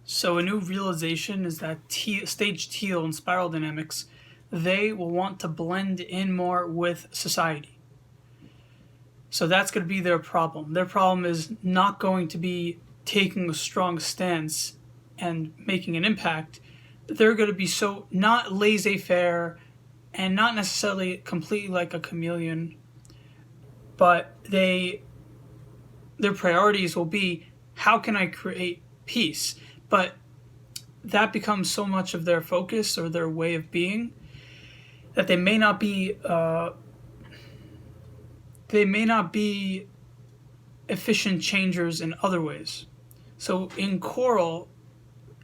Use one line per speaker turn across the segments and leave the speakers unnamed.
So a new realization is that stage teal and spiral dynamics, they will want to blend in more with society. So that's going to be their problem. Their problem is not going to be taking a strong stance and making an impact. They're going to be so not laissez-faire and not necessarily completely like a chameleon, but their priorities will be how can I create peace? But that becomes so much of their focus or their way of being that they may not be efficient changers in other ways. So in coral,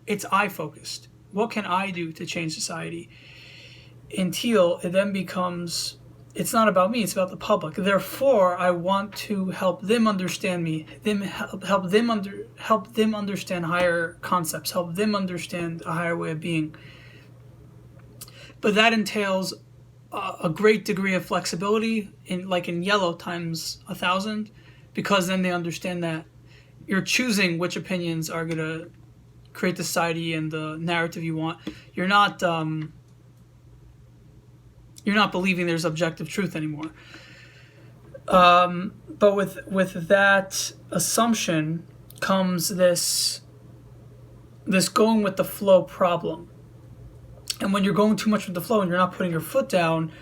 it's I focused. What can I do to change society? In teal, it then becomes it's not about me, it's about the public. Therefore, I want to help them understand me, help them understand higher concepts, help them understand a higher way of being. But that entails a great degree of flexibility in yellow times 1,000, because then they understand that you're choosing which opinions are going to create the society and the narrative you want. You're not believing there's objective truth anymore. But with that assumption comes this going with the flow problem. And when you're going too much with the flow and you're not putting your foot down,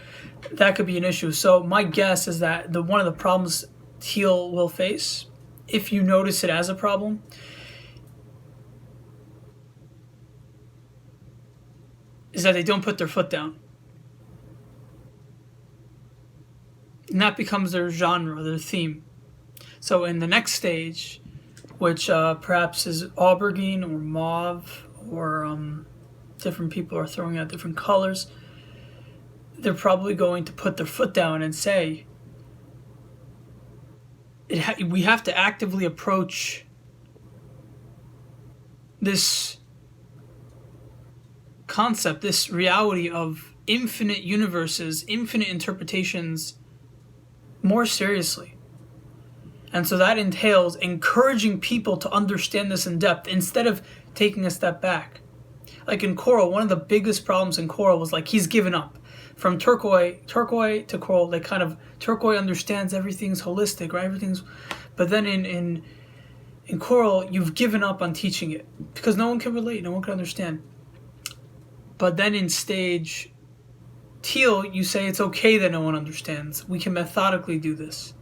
that could be an issue. So my guess is that one of the problems teal will face, if you notice it as a problem, is that they don't put their foot down. And that becomes their genre, their theme. So in the next stage, which perhaps is aubergine or mauve, or different people are throwing out different colors, they're probably going to put their foot down and say, we have to actively approach this concept, this reality of infinite universes, infinite interpretations, more seriously. And so that entails encouraging people to understand this in depth instead of taking a step back. Like in coral, one of the biggest problems in coral was like he's given up. From turquoise to coral, they kind of turquoise understands everything's holistic, right? But then in coral, you've given up on teaching it because no one can relate, no one can understand. But then in stage teal, you say it's okay that no one understands. We can methodically do this.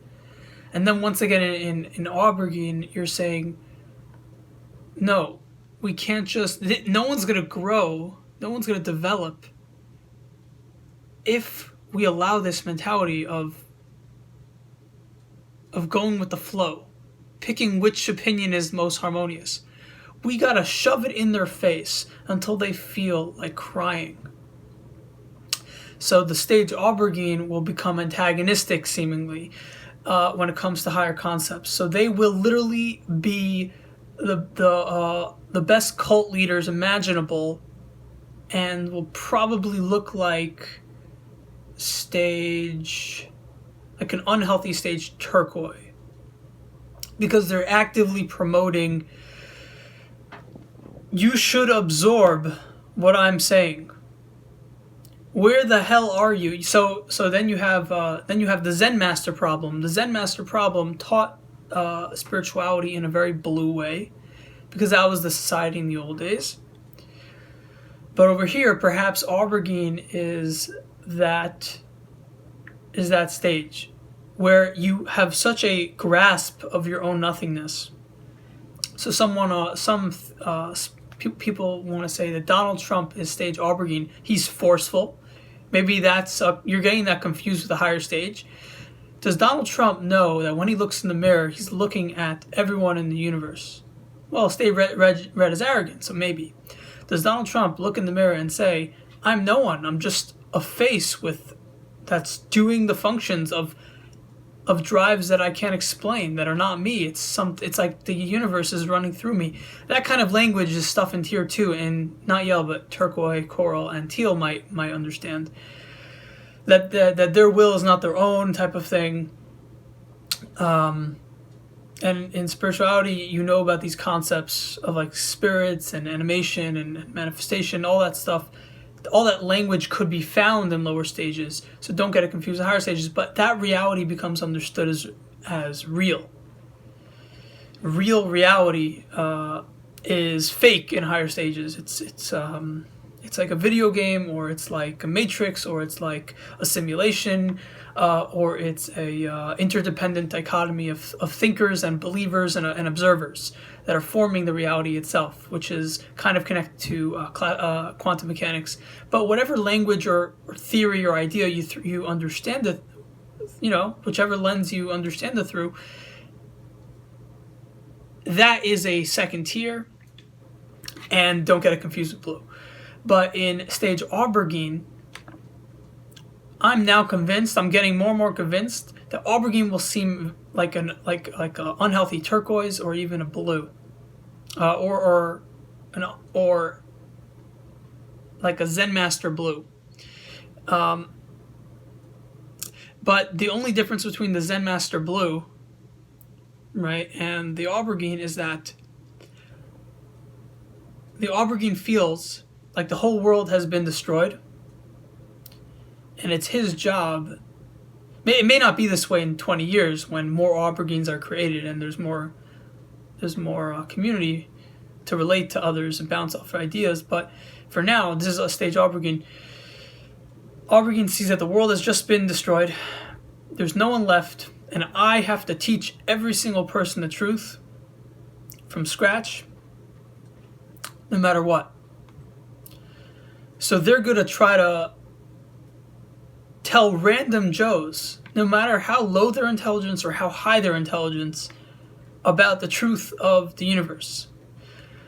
And then once again in aubergine, you're saying, no, we can't just, no one's going to grow, no one's going to develop if we allow this mentality of going with the flow, picking which opinion is most harmonious. We got to shove it in their face until they feel like crying. So the stage aubergine will become antagonistic, seemingly, when it comes to higher concepts. So they will literally be the best cult leaders imaginable, and will probably look like an unhealthy stage turquoise, because they're actively promoting, you should absorb what I'm saying. Where the hell are you? So then you have the Zen master problem. The Zen master problem taught spirituality in a very blue way, because that was the society in the old days. But over here, perhaps aubergine is that stage where you have such a grasp of your own nothingness. So people want to say that Donald Trump is stage aubergine. He's forceful. Maybe that's you're getting that confused with the higher stage. Does Donald Trump know that when he looks in the mirror, he's looking at everyone in the universe? Well, stage red is arrogant, so maybe. Does Donald Trump look in the mirror and say, I'm no one, I'm just a face that's doing the functions of drives that I can't explain, that are not me. It's like the universe is running through me. That kind of language is stuff in tier 2, and not yellow, but turquoise, coral, and teal might understand. That their will is not their own type of thing. And in spirituality, you know about these concepts of like spirits and animation and manifestation, all that stuff. All that language could be found in lower stages, so don't get it confused in higher stages. But that reality becomes understood as real. Real reality is fake in higher stages. It's like a video game, or it's like a matrix, or it's like a simulation, or it's a interdependent dichotomy of thinkers and believers and observers that are forming the reality itself, which is kind of connected to quantum mechanics. But whatever language or theory or idea you understand it, whichever lens you understand it through, that is a second tier, and don't get it confused with blue. But in stage Aubergine, I'm now convinced, I'm getting more and more convinced, that Aubergine will seem like an unhealthy turquoise, or even a blue, or like a Zen Master blue. But the only difference between the Zen Master blue, right, and the Aubergine is that the Aubergine feels like the whole world has been destroyed, and it's his job. It may not be this way in 20 years when more Aubergines are created and there's more community to relate to others and bounce off ideas. But for now, this is a stage Aubergine. Aubergine sees that the world has just been destroyed. There's no one left, and I have to teach every single person the truth from scratch, no matter what. So they're going to try to tell random Joes, no matter how low their intelligence or how high their intelligence, about the truth of the universe.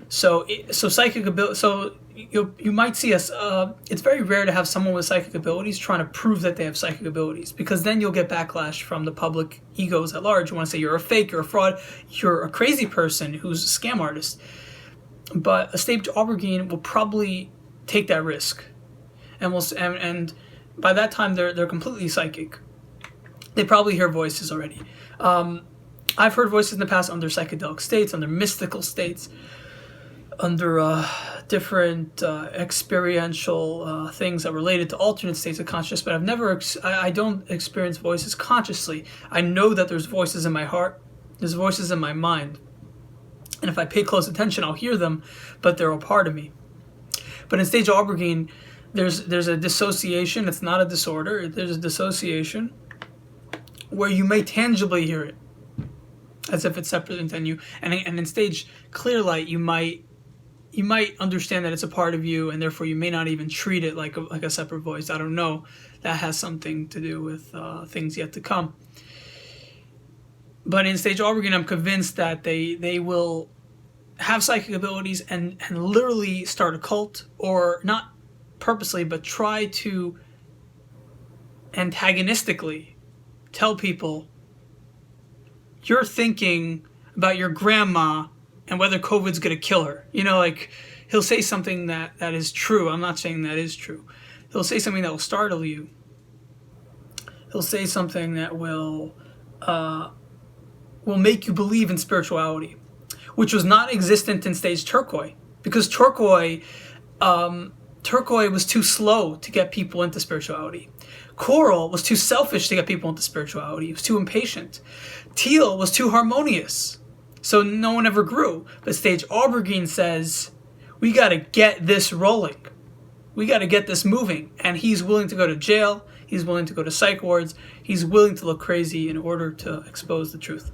So psychic ability. So you might see us. It's very rare to have someone with psychic abilities trying to prove that they have psychic abilities, because then you'll get backlash from the public egos at large. You want to say you're a fake, you're a fraud, you're a crazy person who's a scam artist. But a stage Aubergine will probably take that risk, and by that time they're completely psychic. They probably hear voices already. I've heard voices in the past under psychedelic states, under mystical states, under different experiential things that related to alternate states of consciousness. But I don't experience voices consciously. I know that there's voices in my heart, there's voices in my mind, and if I pay close attention, I'll hear them, but they're a part of me. But in stage Aubergine, there's a dissociation. It's not a disorder. There's a dissociation where you may tangibly hear it, as if it's separate than you. And in stage clear light, you might understand that it's a part of you, and therefore you may not even treat it like a separate voice. I don't know. That has something to do with things yet to come. But in stage Aubergine, I'm convinced that they will have psychic abilities and literally start a cult, or not purposely, but try to antagonistically tell people, you're thinking about your grandma and whether COVID's going to kill her. Like, he'll say something that is true. I'm not saying that is true. He'll say something that will startle you. He'll say something that will make you believe in spirituality, which was not existent in stage turquoise, because turquoise was too slow to get people into spirituality. Coral was too selfish to get people into spirituality. It was too impatient. Teal was too harmonious, so no one ever grew. But stage Aubergine says, we got to get this rolling. We got to get this moving. And he's willing to go to jail. He's willing to go to psych wards. He's willing to look crazy in order to expose the truth.